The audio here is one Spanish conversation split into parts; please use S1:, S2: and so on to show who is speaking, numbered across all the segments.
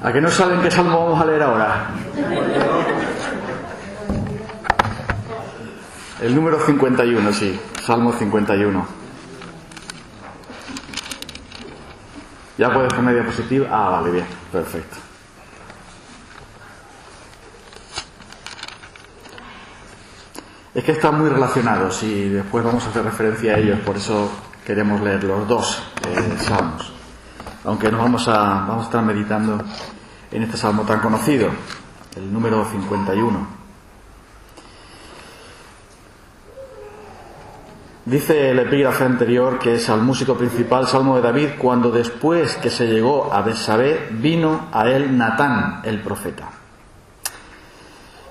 S1: ¿A que no saben qué salmo vamos a leer ahora? El número 51, sí. Salmo 51. ¿Ya puedes poner diapositiva? Ah, vale, bien. Perfecto. Es que están muy relacionados y después vamos a hacer referencia a ellos, por eso queremos leer los dos salmos. Aunque vamos a estar meditando en este salmo tan conocido, el número 51. Dice el epígrafe anterior que es al músico principal, salmo de David, cuando después que se llegó a Betsabé, vino a él Natán, el profeta.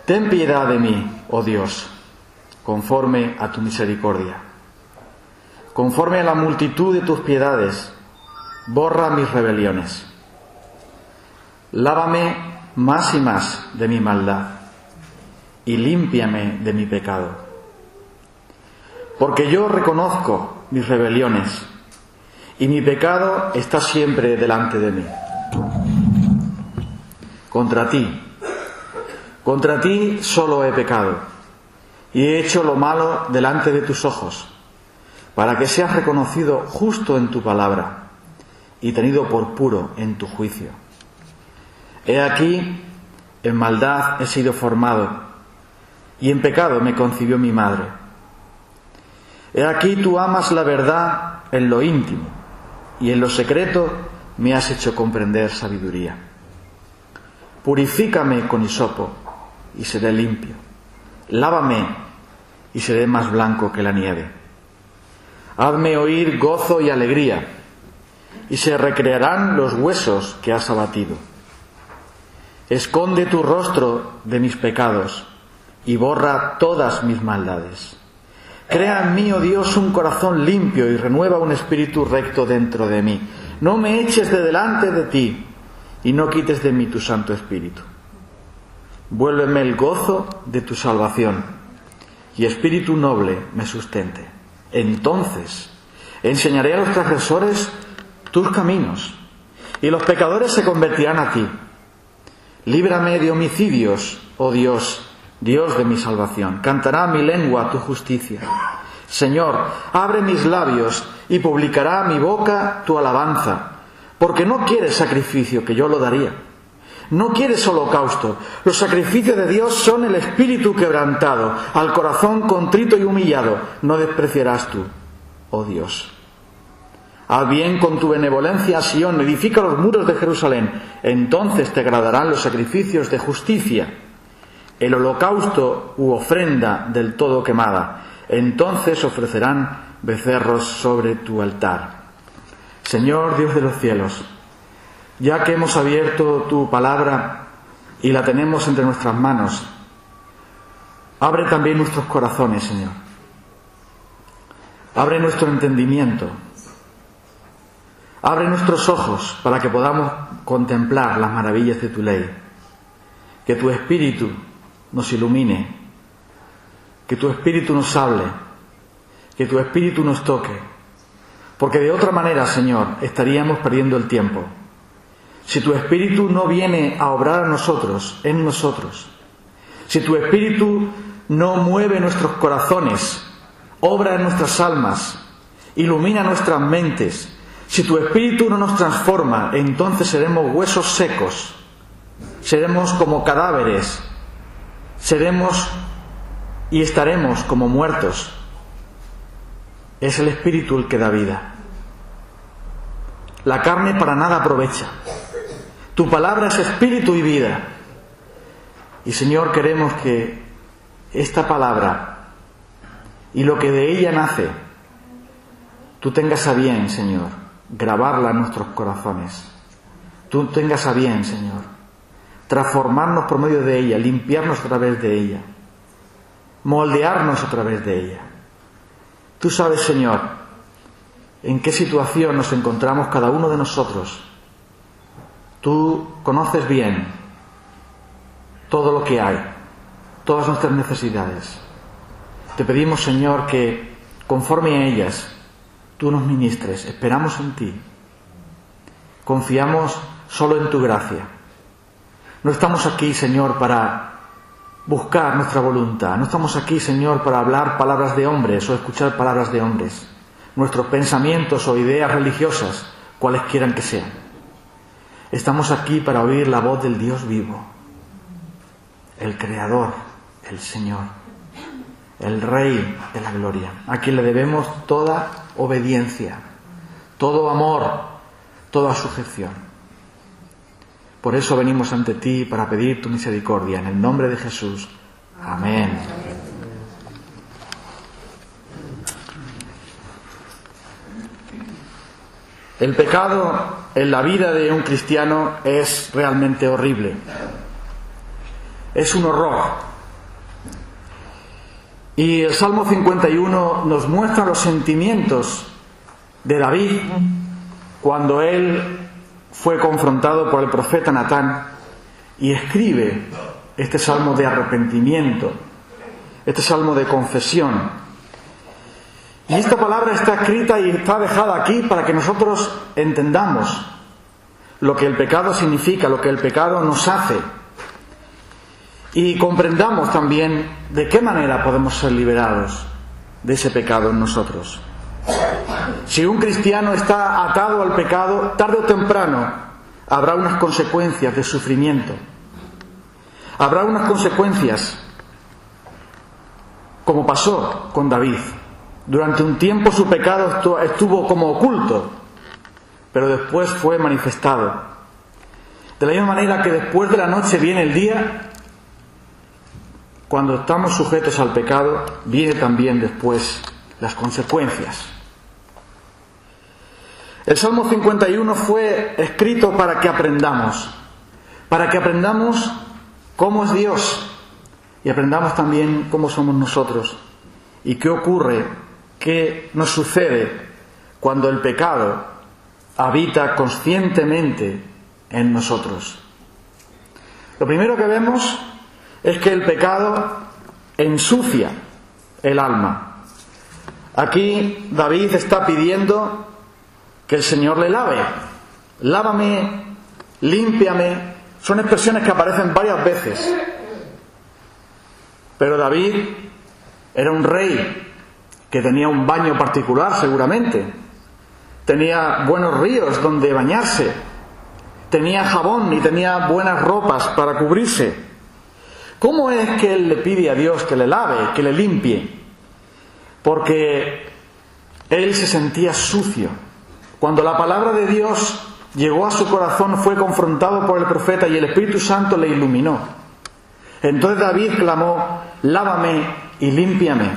S1: Ten piedad de mí, oh Dios, conforme a tu misericordia. Conforme a la multitud de tus piedades, borra mis rebeliones. Lávame más y más de mi maldad y límpiame de mi pecado. Porque yo reconozco mis rebeliones y mi pecado está siempre delante de mí. Contra ti solo he pecado y he hecho lo malo delante de tus ojos, para que seas reconocido justo en tu palabra y tenido por puro en tu juicio. He aquí, en maldad he sido formado, y en pecado me concibió mi madre. He aquí tú amas la verdad en lo íntimo, y en lo secreto me has hecho comprender sabiduría. Purifícame con hisopo, y seré limpio. Lávame, y seré más blanco que la nieve. Hazme oír gozo y alegría, y se recrearán los huesos que has abatido. Esconde tu rostro de mis pecados y borra todas mis maldades. Crea en mí, oh Dios, un corazón limpio y renueva un espíritu recto dentro de mí. No me eches de delante de ti y no quites de mí tu Santo Espíritu. Vuélveme el gozo de tu salvación y espíritu noble me sustente. Entonces enseñaré a los transgresores tus caminos y los pecadores se convertirán a ti. Líbrame de homicidios, oh Dios, Dios de mi salvación. Cantará mi lengua tu justicia. Señor, abre mis labios y publicará mi boca tu alabanza, porque no quieres sacrificio, que yo lo daría. No quieres holocausto. Los sacrificios de Dios son el espíritu quebrantado, al corazón contrito y humillado. No despreciarás tú, oh Dios. Haz bien con tu benevolencia a Sión, edifica los muros de Jerusalén. Entonces te agradarán los sacrificios de justicia, el holocausto u ofrenda del todo quemada. Entonces ofrecerán becerros sobre tu altar. Señor Dios de los cielos, ya que hemos abierto tu palabra y la tenemos entre nuestras manos, abre también nuestros corazones, Señor. Abre nuestro entendimiento. Abre nuestros ojos para que podamos contemplar las maravillas de tu ley. Que tu Espíritu nos ilumine. Que tu Espíritu nos hable. Que tu Espíritu nos toque. Porque de otra manera, Señor, estaríamos perdiendo el tiempo. Si tu Espíritu no viene a obrar a nosotros, en nosotros. Si tu Espíritu no mueve nuestros corazones, obra en nuestras almas, ilumina nuestras mentes. Si tu Espíritu no nos transforma, entonces seremos huesos secos, seremos como cadáveres, seremos y estaremos como muertos. Es el Espíritu el que da vida. La carne para nada aprovecha. Tu palabra es espíritu y vida. Y Señor, queremos que esta palabra y lo que de ella nace, tú tengas a bien, Señor, grabarla en nuestros corazones. Tú tengas a bien, Señor, transformarnos por medio de ella, limpiarnos a través de ella, moldearnos a través de ella. Tú sabes, Señor, en qué situación nos encontramos cada uno de nosotros. Tú conoces bien todo lo que hay, todas nuestras necesidades. Te pedimos, Señor, que conforme a ellas tú nos ministres. Esperamos en ti. Confiamos solo en tu gracia. No estamos aquí, Señor, para buscar nuestra voluntad. No estamos aquí, Señor, para hablar palabras de hombres o escuchar palabras de hombres. Nuestros pensamientos o ideas religiosas, cuales quieran que sean. Estamos aquí para oír la voz del Dios vivo, el Creador, el Señor, el Rey de la gloria, a quien le debemos toda obediencia, todo amor, toda sujeción. Por eso venimos ante ti para pedir tu misericordia. En el nombre de Jesús. Amén. El pecado en la vida de un cristiano es realmente horrible. Es un horror. Y el Salmo 51 nos muestra los sentimientos de David cuando él fue confrontado por el profeta Natán y escribe este salmo de arrepentimiento, este salmo de confesión. Y esta palabra está escrita y está dejada aquí para que nosotros entendamos lo que el pecado significa, lo que el pecado nos hace, y comprendamos también de qué manera podemos ser liberados de ese pecado en nosotros. Si un cristiano está atado al pecado, tarde o temprano habrá unas consecuencias de sufrimiento. Habrá unas consecuencias, como pasó con David. Durante un tiempo su pecado estuvo como oculto, pero después fue manifestado. De la misma manera que después de la noche viene el día, cuando estamos sujetos al pecado, viene también después las consecuencias. El Salmo 51 fue escrito para que aprendamos cómo es Dios y aprendamos también cómo somos nosotros y qué ocurre, qué nos sucede cuando el pecado habita conscientemente en nosotros. Lo primero que vemos es que el pecado ensucia el alma. Aquí David está pidiendo que el Señor le lave. Lávame, límpiame. Son expresiones que aparecen varias veces. Pero David era un rey que tenía un baño particular seguramente. Tenía buenos ríos donde bañarse. Tenía jabón y tenía buenas ropas para cubrirse. ¿Cómo es que él le pide a Dios que le lave, que le limpie? Porque él se sentía sucio. Cuando la palabra de Dios llegó a su corazón, fue confrontado por el profeta y el Espíritu Santo le iluminó. Entonces David clamó: lávame y límpiame.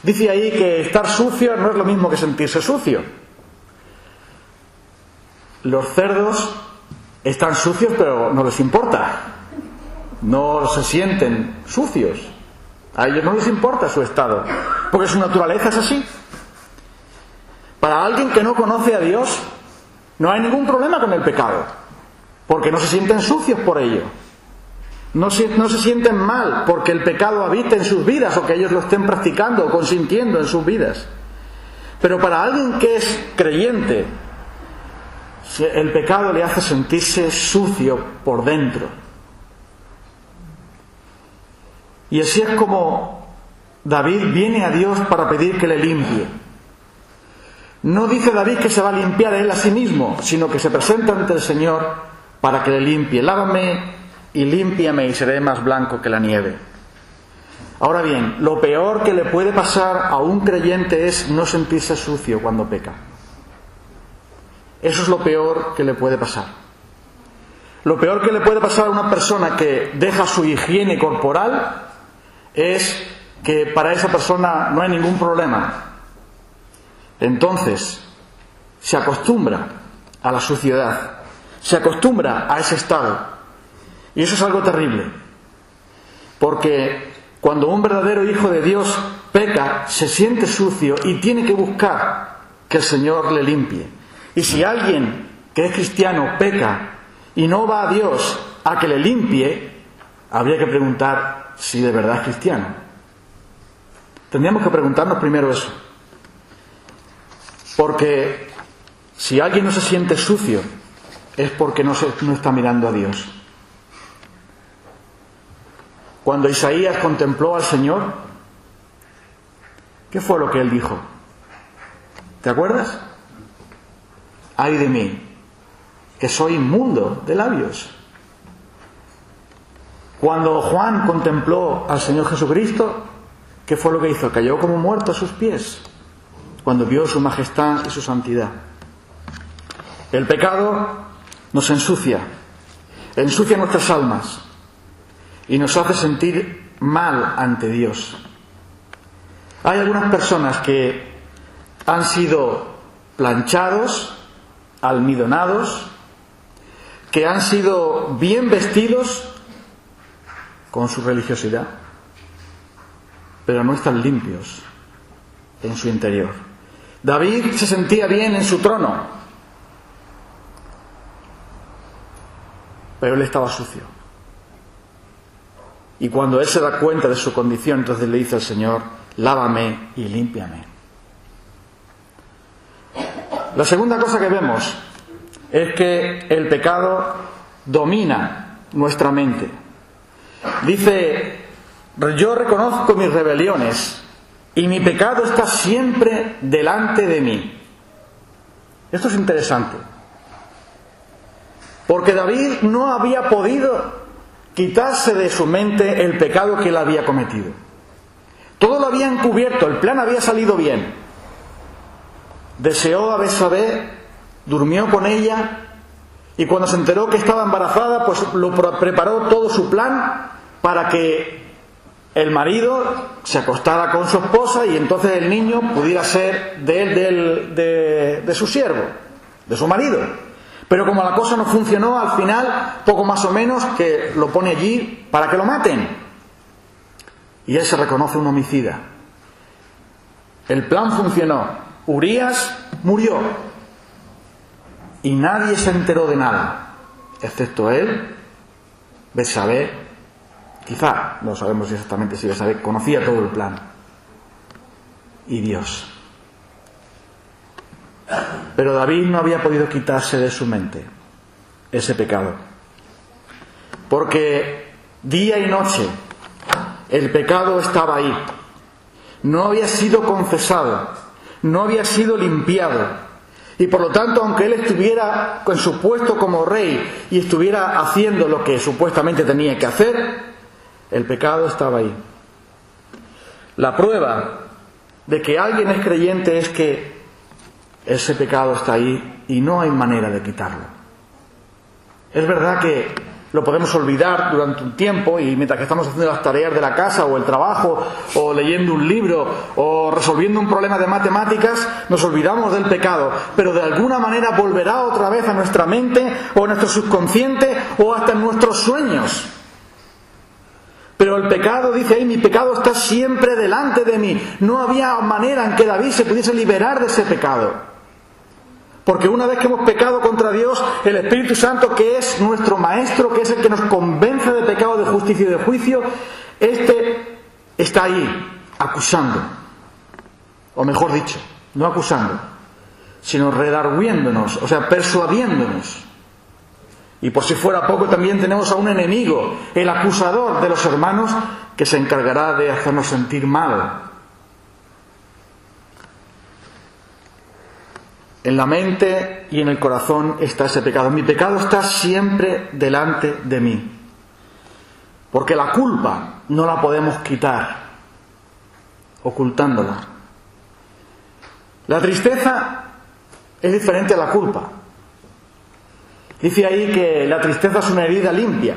S1: Dice ahí que estar sucio no es lo mismo que sentirse sucio. Los cerdos están sucios, pero no les importa. No se sienten sucios. A ellos no les importa su estado, porque su naturaleza es así. Para alguien que no conoce a Dios, no hay ningún problema con el pecado, porque no se sienten sucios por ello. No se sienten mal porque el pecado habita en sus vidas o que ellos lo estén practicando o consintiendo en sus vidas. Pero para alguien que es creyente, el pecado le hace sentirse sucio por dentro. Y así es como David viene a Dios para pedir que le limpie. No dice David que se va a limpiar él a sí mismo, sino que se presenta ante el Señor para que le limpie. Lávame y límpiame y seré más blanco que la nieve. Ahora bien, lo peor que le puede pasar a un creyente es no sentirse sucio cuando peca. Eso es lo peor que le puede pasar. Lo peor que le puede pasar a una persona que deja su higiene corporal es que para esa persona no hay ningún problema. Entonces, se acostumbra a la suciedad, se acostumbra a ese estado. Y eso es algo terrible. Porque cuando un verdadero hijo de Dios peca, se siente sucio y tiene que buscar que el Señor le limpie. Y si alguien que es cristiano peca y no va a Dios a que le limpie, habría que preguntar si de verdad es cristiano. Tendríamos que preguntarnos primero eso. Porque si alguien no se siente sucio, es porque no está mirando a Dios. Cuando Isaías contempló al Señor, ¿qué fue lo que él dijo? ¿Te acuerdas? ¡Ay de mí, que soy inmundo de labios! Cuando Juan contempló al Señor Jesucristo, ¿qué fue lo que hizo? Cayó como muerto a sus pies, cuando vio su majestad y su santidad. El pecado nos ensucia nuestras almas y nos hace sentir mal ante Dios. Hay algunas personas que han sido planchados, almidonados, que han sido bien vestidos con su religiosidad, pero no están limpios en su interior. David se sentía bien en su trono, pero él estaba sucio. Y cuando él se da cuenta de su condición, entonces le dice al Señor: lávame y límpiame. La segunda cosa que vemos es que el pecado domina nuestra mente. Dice: yo reconozco mis rebeliones y mi pecado está siempre delante de mí. Esto es interesante, porque David no había podido quitarse de su mente el pecado que él había cometido. Todo lo había encubierto, el plan había salido bien. Deseó a Betsabé, durmió con ella, y cuando se enteró que estaba embarazada, pues preparó todo su plan para que el marido se acostara con su esposa y entonces el niño pudiera ser de su siervo, de su marido. Pero como la cosa no funcionó, al final, poco más o menos, que lo pone allí para que lo maten. Y él se reconoce un homicida. El plan funcionó. Urías murió. Y nadie se enteró de nada, excepto él, Betsabé. Quizá, no sabemos exactamente si Betsabé conocía todo el plan. Y Dios. Pero David no había podido quitarse de su mente ese pecado, porque día y noche el pecado estaba ahí. No había sido confesado, no había sido limpiado, y por lo tanto, aunque él estuviera en su puesto como rey y estuviera haciendo lo que supuestamente tenía que hacer, el pecado estaba ahí. La prueba de que alguien es creyente es que ese pecado está ahí y no hay manera de quitarlo. Es verdad que lo podemos olvidar durante un tiempo, y mientras que estamos haciendo las tareas de la casa o el trabajo o leyendo un libro o resolviendo un problema de matemáticas, nos olvidamos del pecado, pero de alguna manera volverá otra vez a nuestra mente o a nuestro subconsciente o hasta en nuestros sueños. Pero el pecado, dice ahí, mi pecado está siempre delante de mí. No había manera en que David se pudiese liberar de ese pecado. Porque una vez que hemos pecado contra Dios, el Espíritu Santo, que es nuestro Maestro, que es el que nos convence de pecado, de justicia y de juicio, este está ahí, acusando. O mejor dicho, no acusando, sino redargüéndonos, o sea, persuadiéndonos. Y por si fuera poco, también tenemos a un enemigo, el acusador de los hermanos, que se encargará de hacernos sentir mal. En la mente y en el corazón está ese pecado. Mi pecado está siempre delante de mí. Porque la culpa no la podemos quitar ocultándola. La tristeza es diferente a la culpa. Dice ahí que la tristeza es una herida limpia.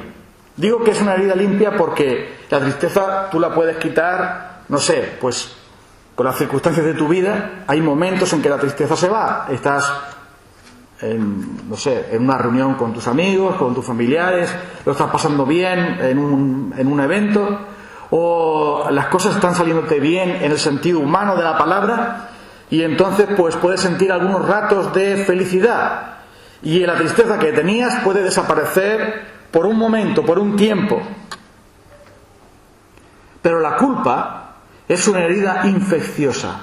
S1: Digo que es una herida limpia porque la tristeza tú la puedes quitar, no sé, pues con las circunstancias de tu vida. Hay momentos en que la tristeza se va. Estás en una reunión con tus amigos, con tus familiares, lo estás pasando bien en un evento, o las cosas están saliéndote bien en el sentido humano de la palabra, y entonces pues puedes sentir algunos ratos de felicidad, y la tristeza que tenías puede desaparecer por un momento, por un tiempo. Pero la culpa es una herida infecciosa.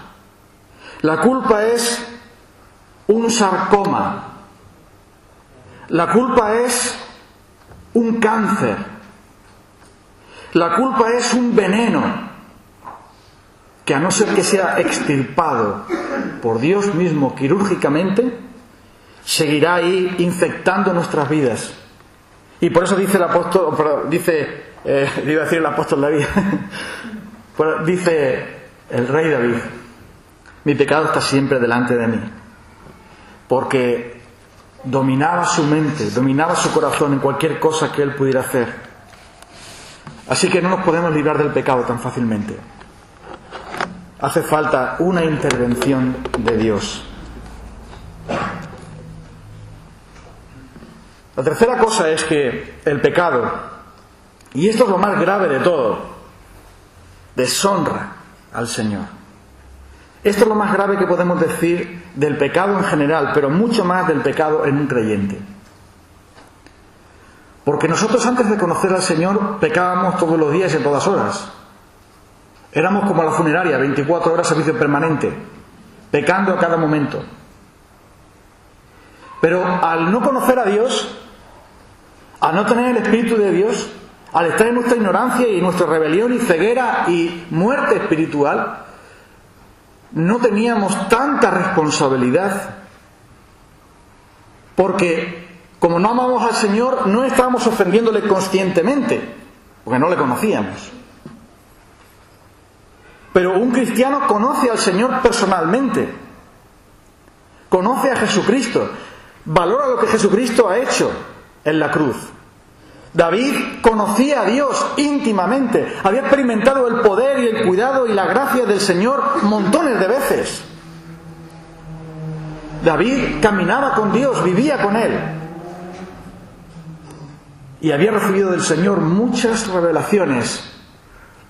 S1: La culpa es un sarcoma. La culpa es un cáncer. La culpa es un veneno que, a no ser que sea extirpado por Dios mismo quirúrgicamente, seguirá ahí infectando nuestras vidas. Y por eso dice el apóstol, iba a decir el apóstol David, dice el rey David: mi pecado está siempre delante de mí. Porque dominaba su mente, dominaba su corazón en cualquier cosa que él pudiera hacer. Así que no nos podemos librar del pecado tan fácilmente. Hace falta una intervención de Dios. La tercera cosa es que el pecado, y esto es lo más grave de todo, deshonra al Señor. Esto es lo más grave que podemos decir del pecado en general, pero mucho más del pecado en un creyente. Porque nosotros, antes de conocer al Señor, pecábamos todos los días y en todas horas. Éramos como la funeraria, 24 horas servicio permanente, pecando a cada momento. Pero al no conocer a Dios, al no tener el Espíritu de Dios, al estar en nuestra ignorancia y nuestra rebelión y ceguera y muerte espiritual, no teníamos tanta responsabilidad, porque como no amamos al Señor, no estábamos ofendiéndole conscientemente, porque no le conocíamos. Pero un cristiano conoce al Señor personalmente, conoce a Jesucristo, valora lo que Jesucristo ha hecho en la cruz. David conocía a Dios íntimamente, había experimentado el poder y el cuidado y la gracia del Señor montones de veces. David caminaba con Dios, vivía con Él, y había recibido del Señor muchas revelaciones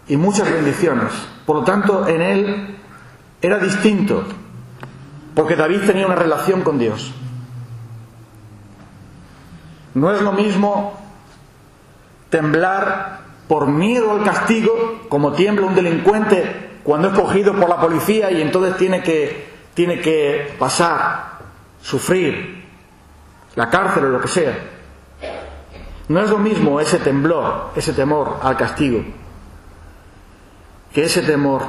S1: y muchas bendiciones. Por lo tanto, en él era distinto, porque David tenía una relación con Dios. No es lo mismo temblar por miedo al castigo, como tiembla un delincuente cuando es cogido por la policía y entonces tiene que pasar, sufrir la cárcel o lo que sea. No es lo mismo ese temblor, ese temor al castigo, que ese temor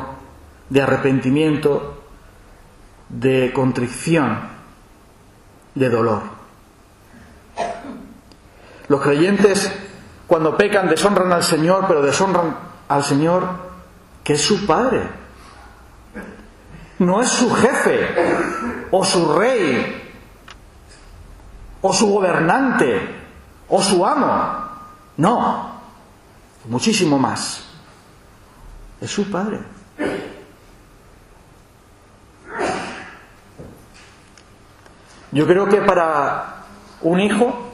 S1: de arrepentimiento, de contrición, de dolor. Los creyentes, cuando pecan, deshonran al Señor, pero deshonran al Señor, que es su Padre. No es su jefe, o su rey, o su gobernante, o su amo. No, muchísimo más. Es su Padre. Yo creo que para un hijo,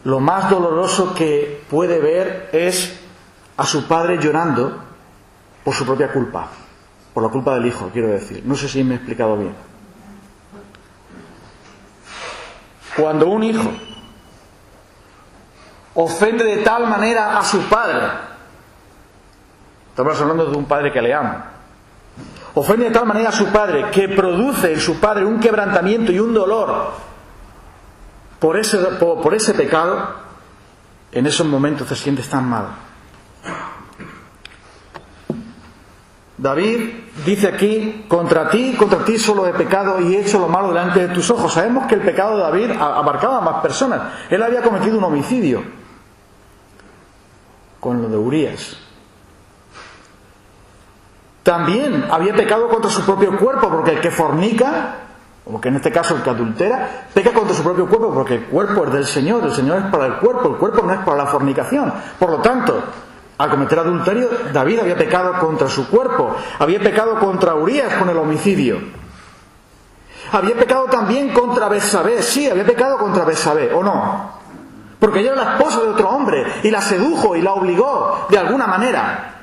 S1: lo más doloroso que puede ver es a su padre llorando por su propia culpa, por la culpa del hijo, quiero decir. No sé si me he explicado bien. Cuando un hijo ofende de tal manera a su padre, estamos hablando de un padre que le ama, ofende de tal manera a su padre que produce en su padre un quebrantamiento y un dolor por ese pecado, en esos momentos te sientes tan mal. David dice aquí: contra ti solo he pecado y he hecho lo malo delante de tus ojos. Sabemos que el pecado de David abarcaba a más personas. Él había cometido un homicidio con lo de Urías. También había pecado contra su propio cuerpo, porque el que fornica, o que en este caso el que adultera, peca contra su propio cuerpo, porque el cuerpo es del Señor, el Señor es para el cuerpo no es para la fornicación. Por lo tanto, al cometer adulterio, David había pecado contra su cuerpo, había pecado contra Urías con el homicidio, había pecado también contra Betsabé. Sí, había pecado contra Betsabé, ¿o no? Porque ella era la esposa de otro hombre y la sedujo y la obligó de alguna manera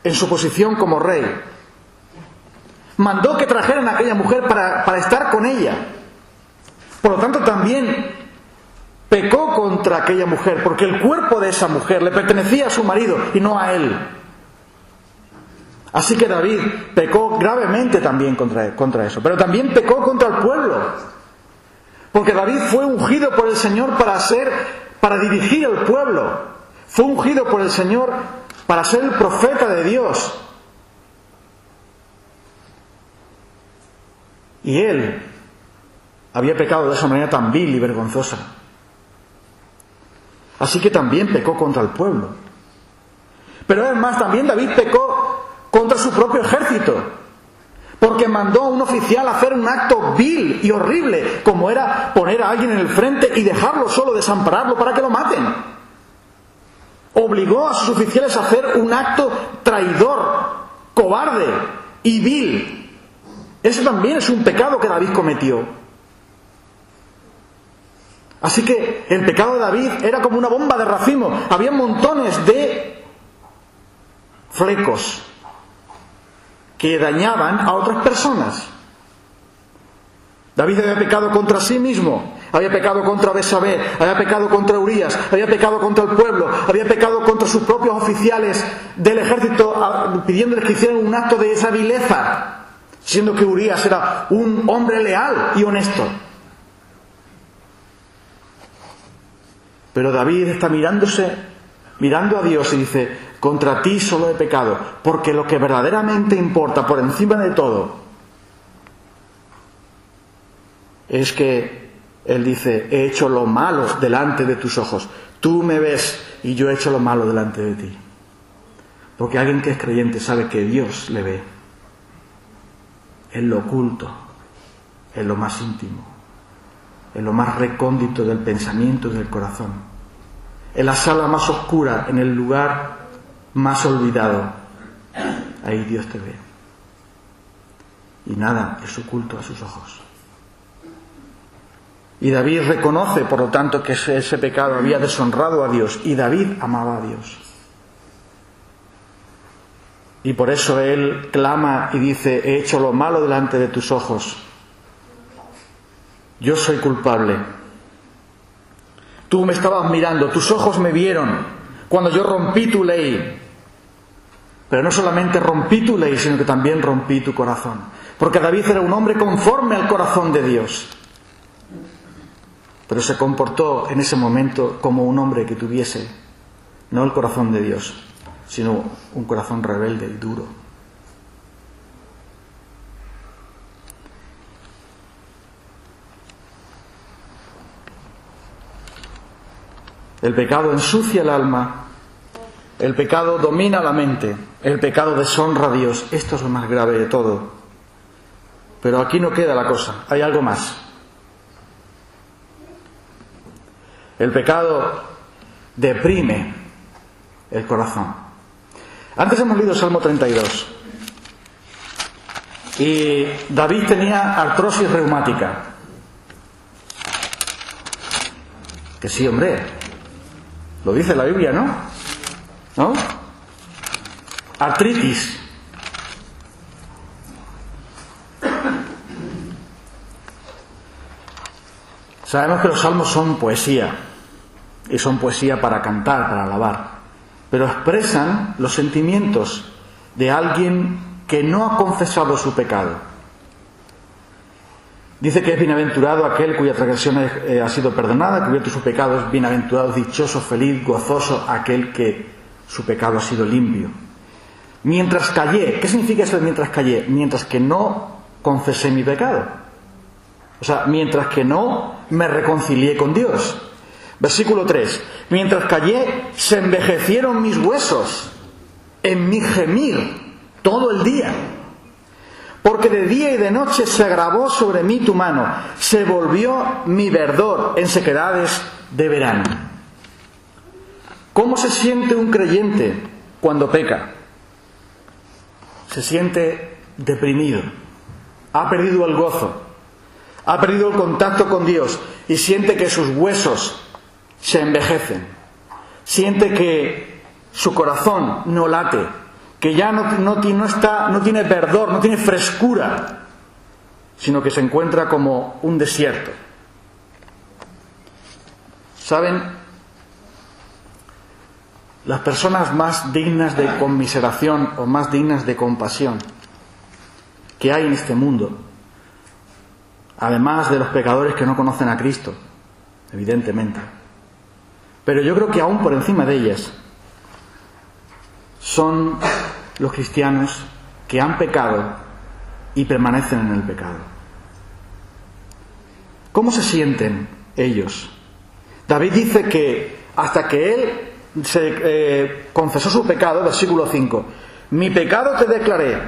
S1: en su posición como rey. Mandó que trajeran a aquella mujer para estar con ella. Por lo tanto, también pecó contra aquella mujer, porque el cuerpo de esa mujer le pertenecía a su marido y no a él. Así que David pecó gravemente también contra eso. Pero también pecó contra el pueblo, porque David fue ungido por el Señor para ser para dirigir al pueblo. Fue ungido por el Señor para ser el profeta de Dios. Y él había pecado de esa manera tan vil y vergonzosa. Así que también pecó contra el pueblo. Pero además también David pecó contra su propio ejército, porque mandó a un oficial a hacer un acto vil y horrible, como era poner a alguien en el frente y dejarlo solo, desampararlo para que lo maten. Obligó a sus oficiales a hacer un acto traidor, cobarde y vil. Eso también es un pecado que David cometió. Así que el pecado de David era como una bomba de racimo. Había montones de flecos que dañaban a otras personas. David había pecado contra sí mismo, había pecado contra Betsabé, había pecado contra Urías, había pecado contra el pueblo, había pecado contra sus propios oficiales del ejército, pidiéndoles que hicieran un acto de esa vileza, siendo que Urías era un hombre leal y honesto. Pero David está mirando a Dios y dice: contra ti solo he pecado, porque lo que verdaderamente importa por encima de todo es que él dice: he hecho lo malo delante de tus ojos. Tú me ves y yo he hecho lo malo delante de ti. Porque alguien que es creyente sabe que Dios le ve en lo oculto, en lo más íntimo, en lo más recóndito del pensamiento y del corazón, en la sala más oscura, en el lugar más olvidado. Ahí Dios te ve. Y nada es oculto a sus ojos. Y David reconoce, por lo tanto, que ese pecado había deshonrado a Dios. Y David amaba a Dios. Y por eso él clama y dice: he hecho lo malo delante de tus ojos. Yo soy culpable. Tú me estabas mirando, tus ojos me vieron cuando yo rompí tu ley. Pero no solamente rompí tu ley, sino que también rompí tu corazón. Porque David era un hombre conforme al corazón de Dios. Pero se comportó en ese momento como un hombre que tuviese no el corazón de Dios, sino un corazón rebelde y duro. El pecado ensucia el alma, el pecado domina la mente, el pecado deshonra a Dios. Esto es lo más grave de todo. Pero aquí no queda la cosa, hay algo más. El pecado deprime el corazón. Antes hemos leído el Salmo 32. Y David tenía artrosis reumática. Que sí, hombre. Lo dice la Biblia, ¿no? ¿No? Artritis. Sabemos que los salmos son poesía. Y son poesía para cantar, para alabar. Pero expresan los sentimientos de alguien que no ha confesado su pecado. Dice que es bienaventurado aquel cuya transgresión ha sido perdonada, cubierto su pecado, es bienaventurado, dichoso, feliz, gozoso aquel que su pecado ha sido limpio. Mientras callé, ¿qué significa eso de mientras callé? Mientras que no confesé mi pecado. O sea, mientras que no me reconcilié con Dios. Versículo 3. Mientras callé, se envejecieron mis huesos en mi gemir todo el día. Porque de día y de noche se agravó sobre mí tu mano, se volvió mi verdor en sequedades de verano. ¿Cómo se siente un creyente cuando peca? Se siente deprimido, ha perdido el gozo, ha perdido el contacto con Dios y siente que sus huesos se envejecen, siente que su corazón no late, que ya no tiene verdor, no tiene frescura, sino que se encuentra como un desierto. ¿Saben? Las personas más dignas de conmiseración o más dignas de compasión que hay en este mundo, además de los pecadores que no conocen a Cristo, evidentemente, Pero yo creo que aún por encima de ellas son los cristianos que han pecado y permanecen en el pecado. ¿Cómo se sienten ellos? David dice que hasta que él confesó su pecado, versículo 5, mi pecado te declaré,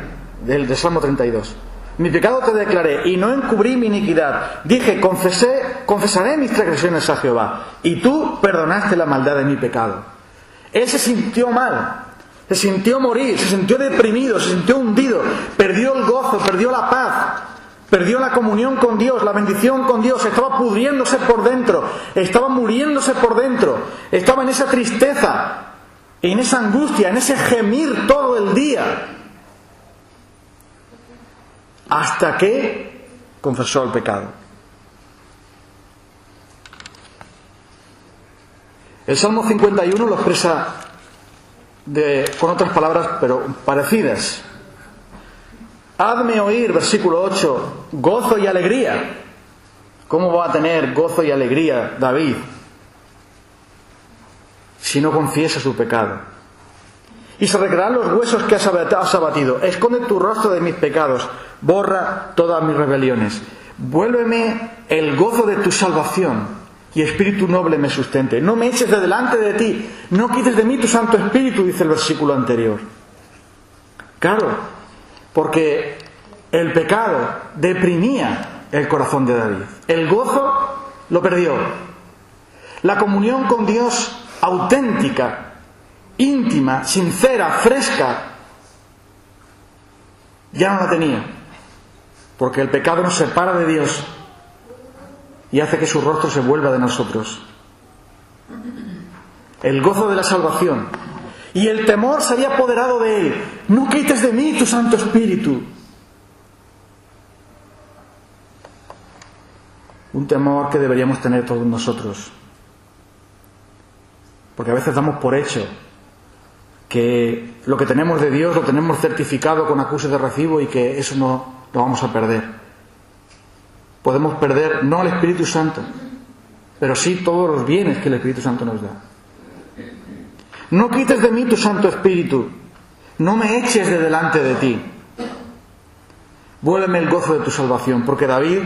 S1: del Salmo 32, mi pecado te declaré y no encubrí mi iniquidad. Dije, confesaré mis transgresiones a Jehová, y tú perdonaste la maldad de mi pecado. Él se sintió mal, se sintió morir, se sintió deprimido, se sintió hundido, perdió el gozo, perdió la paz, perdió la comunión con Dios, la bendición con Dios, estaba pudriéndose por dentro, estaba muriéndose por dentro, estaba en esa tristeza, en esa angustia, en ese gemir todo el día, hasta que confesó el pecado. El Salmo 51 lo expresa con otras palabras, pero parecidas. Hazme oír, versículo 8, gozo y alegría. ¿Cómo va a tener gozo y alegría David si no confiesa su pecado? Y se recrearán los huesos que has abatido. Esconde tu rostro de mis pecados, borra todas mis rebeliones. Vuélveme el gozo de tu salvación, y espíritu noble me sustente. No me eches de delante de ti, no quites de mí tu Santo Espíritu, dice el versículo anterior. Claro, porque el pecado deprimía el corazón de David. El gozo lo perdió. La comunión con Dios auténtica, íntima, sincera, fresca, ya no la tenía. Porque el pecado nos separa de Dios y hace que su rostro se vuelva de nosotros. El gozo de la salvación. Y el temor se había apoderado de él. No quites de mí tu Santo Espíritu. Un temor que deberíamos tener todos nosotros. Porque a veces damos por hecho que lo que tenemos de Dios lo tenemos certificado con acuse de recibo y que eso no lo vamos a perder. Podemos perder no el Espíritu Santo, pero sí todos los bienes que el Espíritu Santo nos da. No quites de mí tu Santo Espíritu, no me eches de delante de ti. Vuélveme el gozo de tu salvación, porque David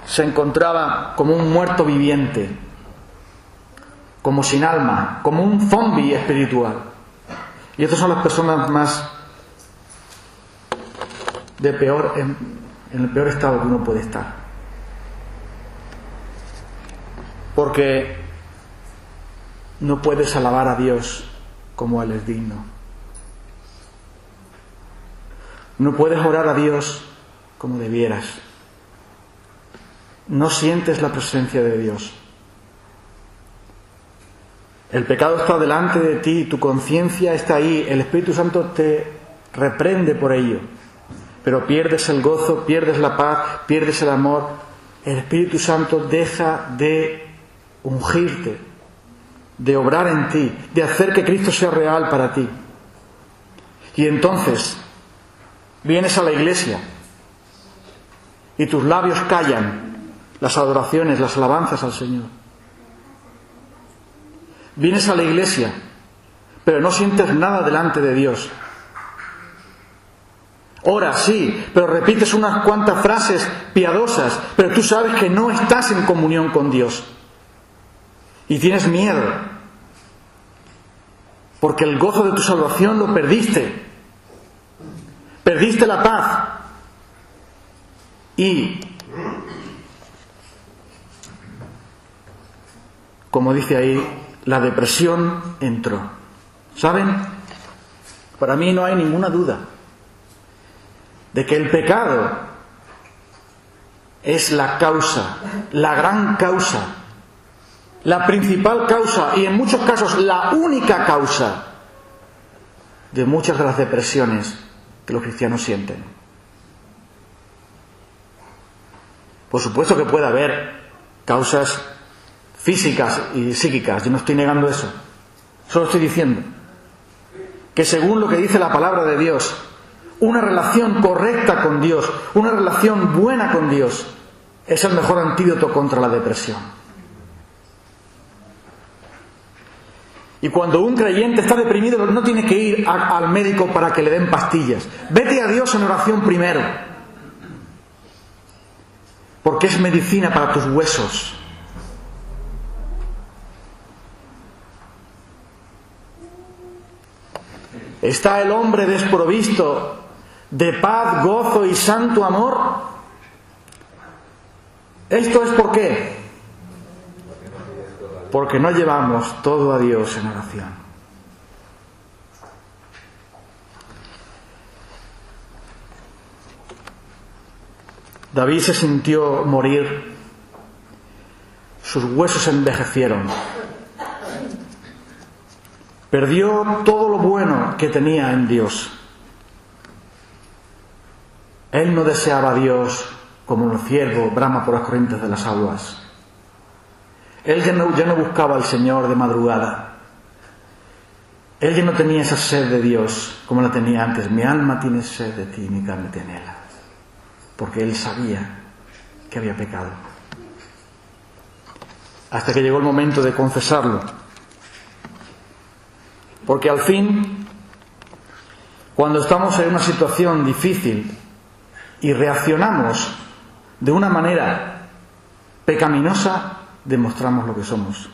S1: se encontraba como un muerto viviente, como sin alma, como un zombi espiritual. Y estas son las personas más en el peor estado que uno puede estar. Porque no puedes alabar a Dios como Él es digno. No puedes orar a Dios como debieras. No sientes la presencia de Dios. El pecado está delante de ti, tu conciencia está ahí, el Espíritu Santo te reprende por ello. Pero pierdes el gozo, pierdes la paz, pierdes el amor. El Espíritu Santo deja de ungirte, de obrar en ti, de hacer que Cristo sea real para ti. Y entonces vienes a la iglesia y tus labios callan las adoraciones, las alabanzas al Señor. Vienes a la iglesia, pero no sientes nada delante de Dios. Oras, sí, pero repites unas cuantas frases piadosas, pero tú sabes que no estás en comunión con Dios. Y tienes miedo, porque el gozo de tu salvación lo perdiste. Perdiste la paz. Y, como dice ahí, la depresión entró. ¿Saben? Para mí no hay ninguna duda de que el pecado es la causa, la gran causa, la principal causa y en muchos casos la única causa de muchas de las depresiones que los cristianos sienten. Por supuesto que puede haber causas físicas y psíquicas, yo no estoy negando eso, solo estoy diciendo que según lo que dice la palabra de Dios, una relación correcta con Dios, una relación buena con Dios, es el mejor antídoto contra la depresión. Y cuando un creyente está deprimido, no tiene que ir al médico para que le den pastillas. Vete a Dios en oración primero. Porque es medicina para tus huesos. ¿Está el hombre desprovisto de paz, gozo y santo amor? ¿Esto es por qué? Porque no llevamos todo a Dios en oración. David se sintió morir, sus huesos se envejecieron, perdió todo lo bueno que tenía en Dios. Él no deseaba a Dios como un ciervo brama por las corrientes de las aguas. Él ya no buscaba al Señor de madrugada. Él ya no tenía esa sed de Dios como la tenía antes. Mi alma tiene sed de ti, mi carne te anhela. Porque él sabía que había pecado. Hasta que llegó el momento de confesarlo. Porque al fin, cuando estamos en una situación difícil y reaccionamos de una manera pecaminosa, demostramos lo que somos.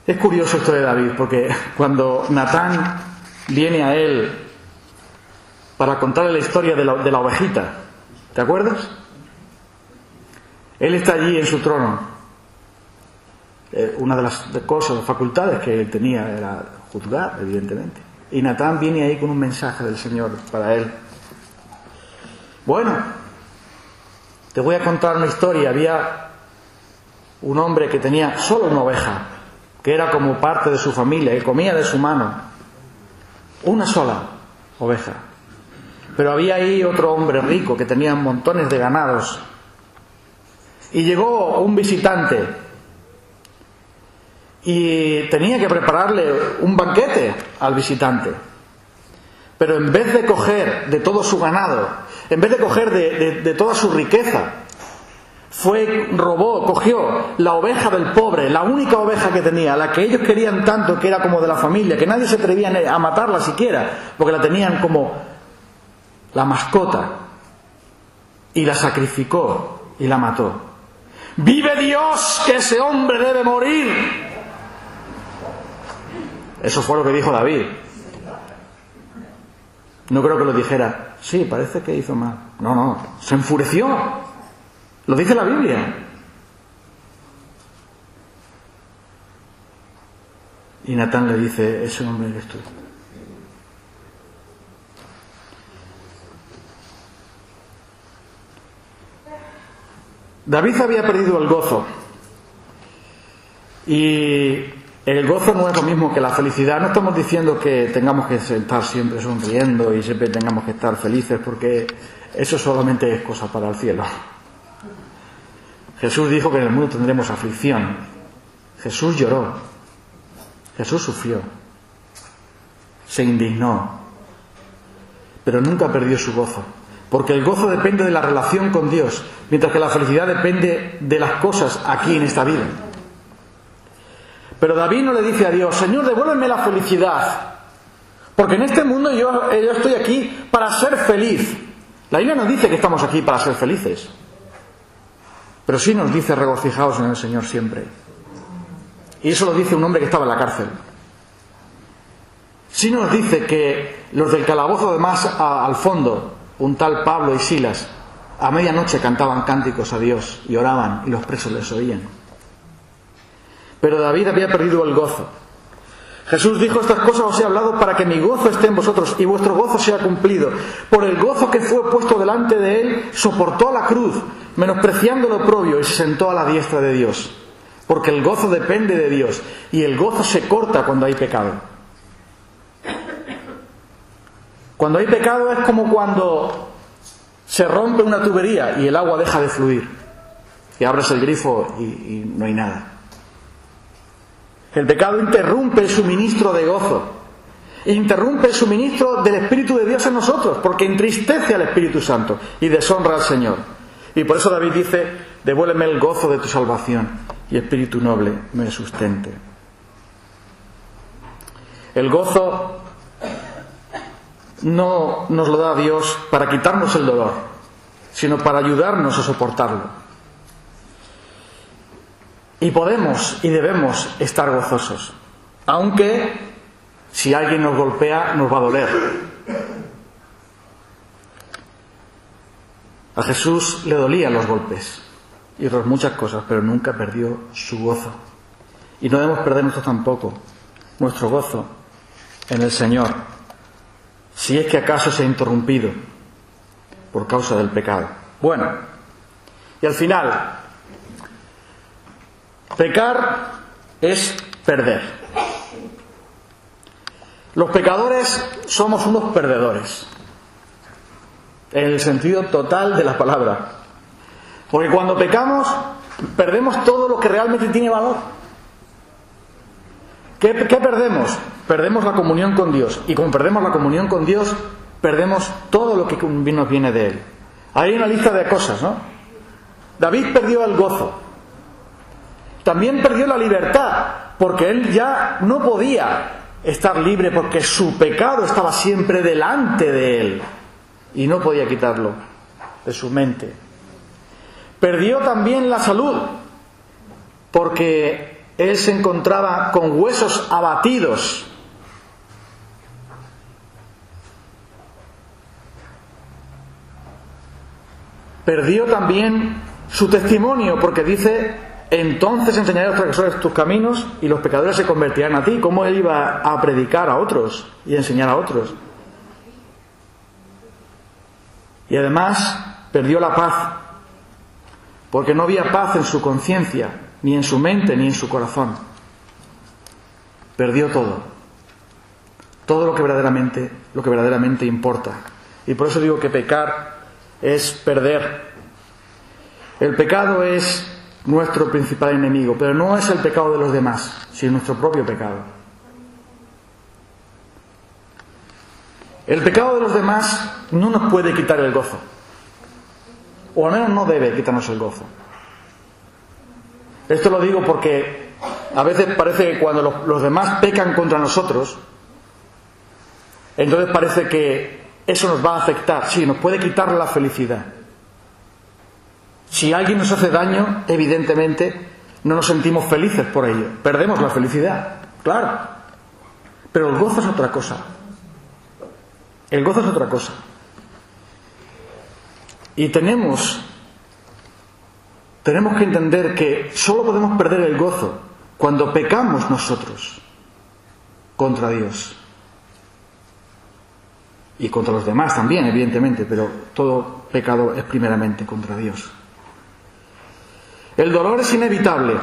S1: Es curioso esto de David, porque cuando Natán viene a él para contarle la historia de la ovejita, ¿te acuerdas? Él está allí en su trono. Una de las cosas, las facultades que él tenía era juzgar, evidentemente. Y Natán viene ahí con un mensaje del Señor para él. Bueno, te voy a contar una historia. Había un hombre que tenía solo una oveja, que era como parte de su familia, que comía de su mano. Una sola oveja. Pero había ahí otro hombre rico que tenía montones de ganados. Y llegó un visitante y tenía que prepararle un banquete al visitante. Pero en vez de coger de todo su ganado, en vez de coger de toda su riqueza, cogió la oveja del pobre, la única oveja que tenía, la que ellos querían tanto, que era como de la familia, que nadie se atrevía a matarla siquiera, porque la tenían como la mascota, y la sacrificó y la mató. ¡Vive Dios, que ese hombre debe morir! Eso fue lo que dijo David. No creo que lo dijera, sí, parece que hizo mal. No, se enfureció. Lo dice la Biblia. Y Natán le dice, ese hombre eres tú. David había perdido el gozo. Y el gozo no es lo mismo que la felicidad. No estamos diciendo que tengamos que estar siempre sonriendo y siempre tengamos que estar felices, porque eso solamente es cosa para el cielo. Jesús dijo que en el mundo tendremos aflicción. Jesús lloró. Jesús sufrió. Se indignó. Pero nunca perdió su gozo. Porque el gozo depende de la relación con Dios, mientras que la felicidad depende de las cosas aquí en esta vida. Pero David no le dice a Dios, Señor, devuélveme la felicidad, porque en este mundo yo estoy aquí para ser feliz. La Biblia no dice que estamos aquí para ser felices, pero sí nos dice regocijaos en el Señor siempre. Y eso lo dice un hombre que estaba en la cárcel. Sí nos dice que los del calabozo de más al fondo, un tal Pablo y Silas, a medianoche cantaban cánticos a Dios y oraban y los presos les oían. Pero David había perdido el gozo. Jesús dijo, estas cosas os he hablado para que mi gozo esté en vosotros y vuestro gozo sea cumplido. Por el gozo que fue puesto delante de él, soportó la cruz, menospreciando lo oprobio, y se sentó a la diestra de Dios. Porque el gozo depende de Dios y el gozo se corta cuando hay pecado. Cuando hay pecado es como cuando se rompe una tubería y el agua deja de fluir. Y abres el grifo y no hay nada. El pecado interrumpe el suministro de gozo. Interrumpe el suministro del Espíritu de Dios en nosotros, porque entristece al Espíritu Santo y deshonra al Señor. Y por eso David dice, devuélveme el gozo de tu salvación y espíritu noble me sustente. El gozo no nos lo da Dios para quitarnos el dolor, sino para ayudarnos a soportarlo. Y podemos y debemos estar gozosos, aunque si alguien nos golpea nos va a doler. A Jesús le dolían los golpes y otras muchas cosas, pero nunca perdió su gozo. Y no debemos perder nosotros tampoco nuestro gozo en el Señor, si es que acaso se ha interrumpido por causa del pecado. Bueno, y al final, pecar es perder. Los pecadores somos unos perdedores, en el sentido total de la palabra. Porque cuando pecamos, perdemos todo lo que realmente tiene valor. ¿Qué perdemos? Perdemos la comunión con Dios. Y como perdemos la comunión con Dios, perdemos todo lo que nos viene de Él. Hay una lista de cosas, ¿no? David perdió el gozo. También perdió la libertad, porque él ya no podía estar libre porque su pecado estaba siempre delante de él y no podía quitarlo de su mente. Perdió también la salud, porque él se encontraba con huesos abatidos. Perdió también su testimonio, porque dice: entonces enseñaré a los transgresores tus caminos y los pecadores se convertirán a ti. ¿Cómo él iba a predicar a otros y a enseñar a otros? Y además perdió la paz, porque no había paz en su conciencia, ni en su mente, ni en su corazón. Perdió todo lo que verdaderamente importa. Y por eso digo que pecar es perder. El pecado es nuestro principal enemigo, pero no es el pecado de los demás, sino nuestro propio pecado. El pecado de los demás no nos puede quitar el gozo, o al menos no debe quitarnos el gozo. Esto lo digo porque a veces parece que cuando los demás pecan contra nosotros, entonces parece que eso nos va a afectar. Sí, nos puede quitar la felicidad. Si alguien nos hace daño, evidentemente no nos sentimos felices por ello. Perdemos la felicidad, claro. Pero el gozo es otra cosa. El gozo es otra cosa. Y tenemos que entender que solo podemos perder el gozo cuando pecamos nosotros contra Dios. Y contra los demás también, evidentemente, pero todo pecado es primeramente contra Dios. El dolor es inevitable,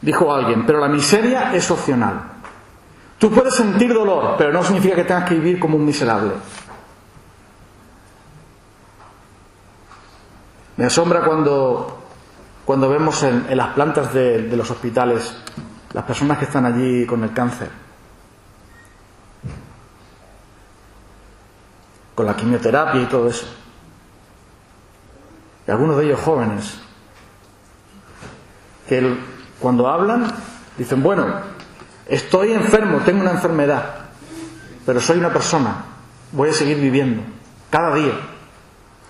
S1: dijo alguien, pero la miseria es opcional. Tú puedes sentir dolor, pero no significa que tengas que vivir como un miserable. Me asombra cuando vemos en las plantas de los hospitales las personas que están allí con el cáncer, con la quimioterapia y todo eso. Y algunos de ellos jóvenes, que cuando hablan dicen: bueno, estoy enfermo, tengo una enfermedad, pero soy una persona, voy a seguir viviendo cada día,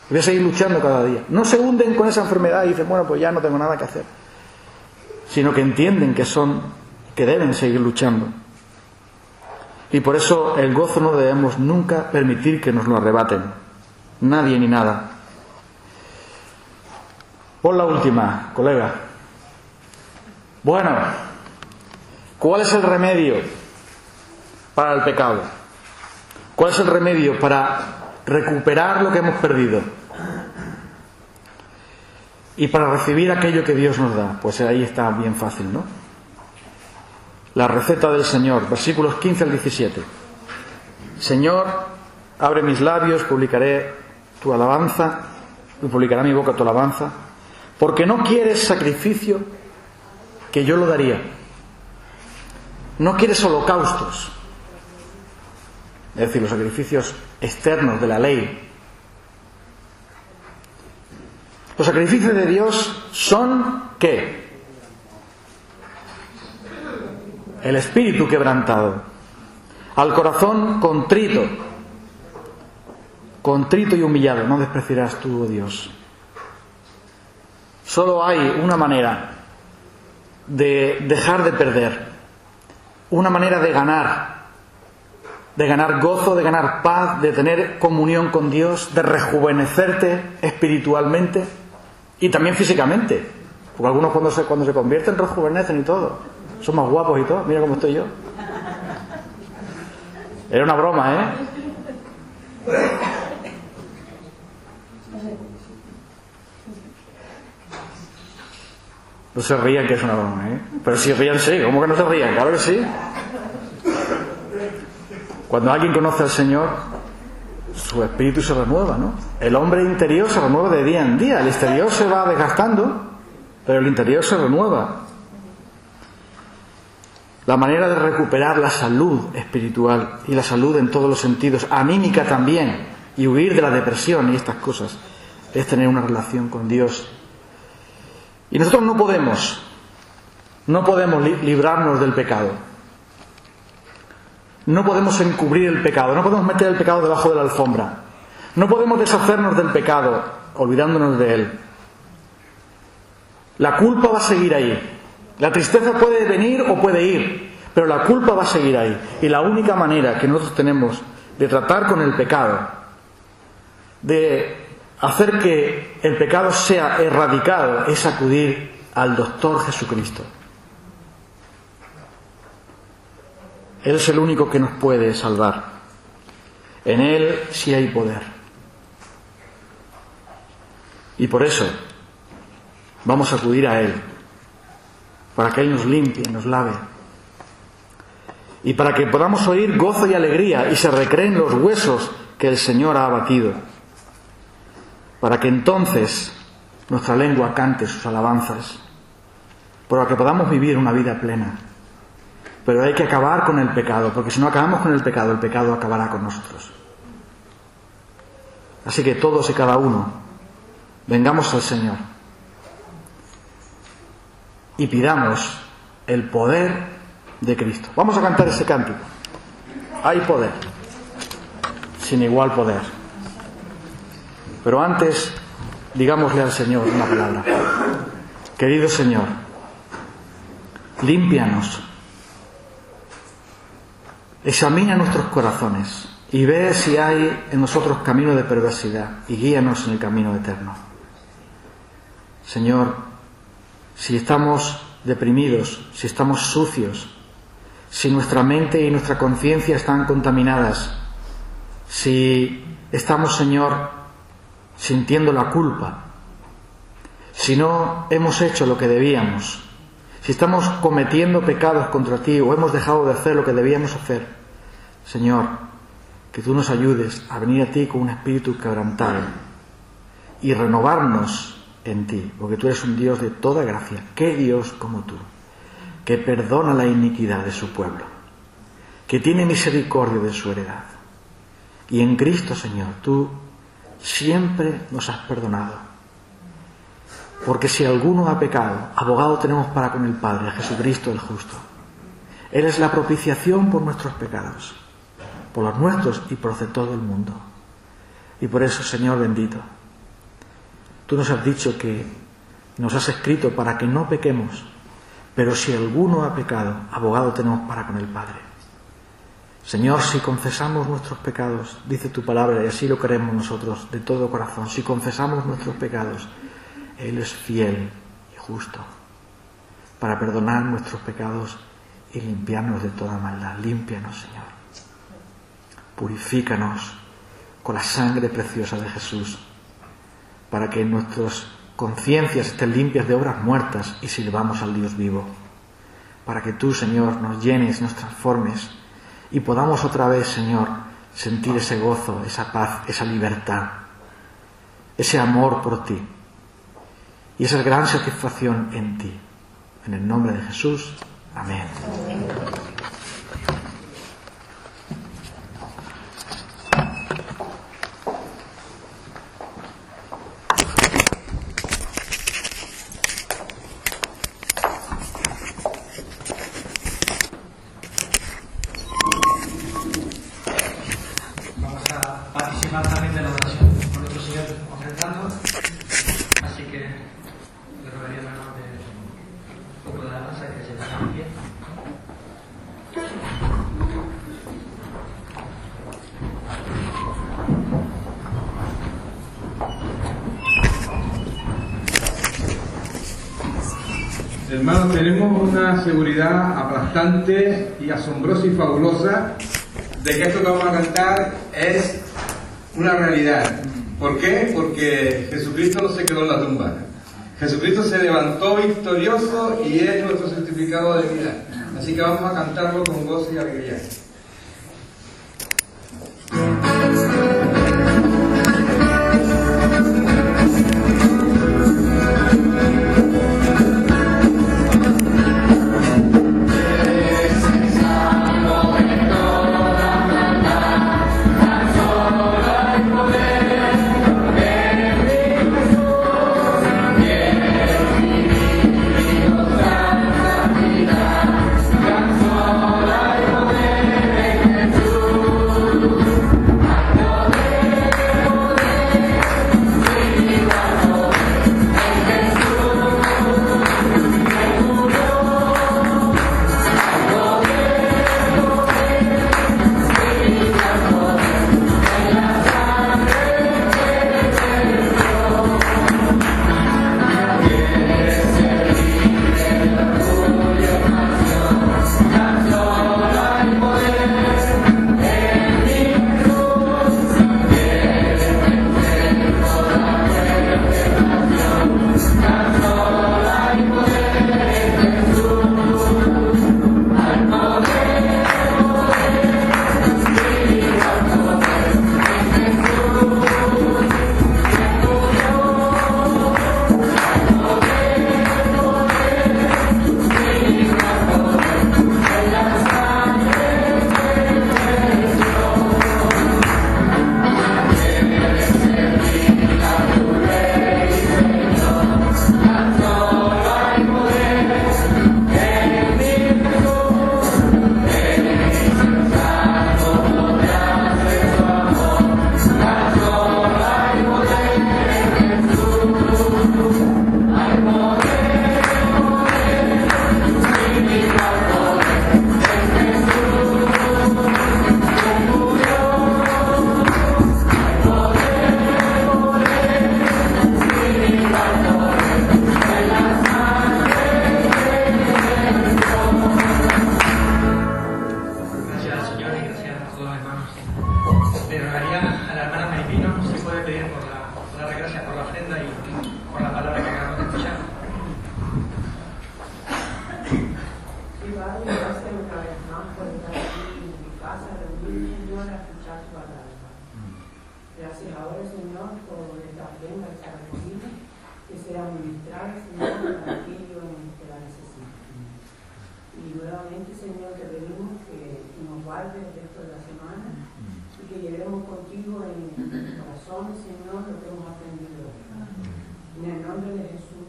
S1: voy a seguir luchando cada día. No se hunden con esa enfermedad y dicen: bueno, pues ya no tengo nada que hacer, sino que entienden que deben seguir luchando. Y por eso el gozo no debemos nunca permitir que nos lo arrebaten, nadie ni nada. Pon la última, colega. Bueno, ¿cuál es el remedio para el pecado? ¿Cuál es el remedio para recuperar lo que hemos perdido? Y para recibir aquello que Dios nos da. Pues ahí está bien fácil, ¿no? La receta del Señor, versículos 15 al 17. Señor, abre mis labios, publicaré tu alabanza, y publicará mi boca tu alabanza, porque no quieres sacrificio, que yo lo daría. No quieres holocaustos, es decir, los sacrificios externos de la ley. Los sacrificios de Dios son ¿qué? El espíritu quebrantado, al corazón contrito y humillado, no despreciarás tú, oh Dios. Solo hay una manera de dejar de perder, una manera de ganar gozo, de ganar paz, de tener comunión con Dios, de rejuvenecerte espiritualmente y también físicamente, porque algunos cuando se convierten rejuvenecen y todo, son más guapos y todo. Mira cómo estoy yo. Era una broma, ¿eh? No se rían que es una broma, ¿eh? Pero si rían, sí. ¿Cómo que no se rían? Claro que sí. Cuando alguien conoce al Señor, su espíritu se renueva, ¿no? El hombre interior se renueva de día en día. El exterior se va desgastando, pero el interior se renueva. La manera de recuperar la salud espiritual y la salud en todos los sentidos, anímica también, y huir de la depresión y estas cosas, es tener una relación con Dios. Y nosotros no podemos librarnos del pecado. No podemos encubrir el pecado, no podemos meter el pecado debajo de la alfombra. No podemos deshacernos del pecado, olvidándonos de él. La culpa va a seguir ahí. La tristeza puede venir o puede ir, pero la culpa va a seguir ahí. Y la única manera que nosotros tenemos de tratar con el pecado, de hacer que el pecado sea erradicado, es acudir al doctor Jesucristo. Él es el único que nos puede salvar. En Él sí hay poder. Y por eso vamos a acudir a Él, para que Él nos limpie, nos lave, y para que podamos oír gozo y alegría y se recreen los huesos que el Señor ha abatido, para que entonces nuestra lengua cante sus alabanzas, para que podamos vivir una vida plena. Pero hay que acabar con el pecado, porque si no acabamos con el pecado acabará con nosotros. Así que todos y cada uno vengamos al Señor y pidamos el poder de Cristo. Vamos a cantar ese cántico. Hay poder, sin igual poder. Pero antes, digámosle al Señor una palabra. Querido Señor, límpianos. Examina nuestros corazones y ve si hay en nosotros camino de perversidad y guíanos en el camino eterno. Señor, si estamos deprimidos, si estamos sucios, si nuestra mente y nuestra conciencia están contaminadas, si estamos, Señor, sintiendo la culpa, si no hemos hecho lo que debíamos, si estamos cometiendo pecados contra ti o hemos dejado de hacer lo que debíamos hacer, Señor, que tú nos ayudes a venir a ti con un espíritu quebrantado y renovarnos en ti, porque tú eres un Dios de toda gracia. ¿Qué Dios como tú, que perdona la iniquidad de su pueblo, que tiene misericordia de su heredad? Y en Cristo, Señor, tú siempre nos has perdonado. Porque si alguno ha pecado, abogado tenemos para con el Padre, a Jesucristo el justo. Él es la propiciación por nuestros pecados, por los nuestros y por los de todo el mundo. Y por eso, Señor bendito, tú nos has dicho que nos has escrito para que no pequemos, pero si alguno ha pecado, abogado tenemos para con el Padre. Señor, si confesamos nuestros pecados, dice tu palabra, y así lo queremos nosotros de todo corazón, si confesamos nuestros pecados, Él es fiel y justo para perdonar nuestros pecados y limpiarnos de toda maldad. Límpianos, Señor. Purifícanos con la sangre preciosa de Jesús, para que nuestras conciencias estén limpias de obras muertas y sirvamos al Dios vivo. Para que tú, Señor, nos llenes, nos transformes y podamos otra vez, Señor, sentir ese gozo, esa paz, esa libertad, ese amor por ti y esa gran satisfacción en ti. En el nombre de Jesús. Amén.
S2: Hermanos, tenemos una seguridad aplastante y asombrosa y fabulosa de que esto que vamos a cantar es una realidad. ¿Por qué? Porque Jesucristo no se quedó en la tumba. Jesucristo se levantó victorioso y es nuestro certificado de vida. Así que vamos a cantarlo con gozo y alegría.
S3: Gracias ahora, Señor, por esta ofrenda que se ha recibido, que sea ministrar, Señor, para aquello que la necesita. Y nuevamente, Señor, te pedimos que nos guardes el resto de la semana y que llevemos contigo en nuestros corazones, Señor, lo que hemos aprendido hoy. En el nombre de Jesús.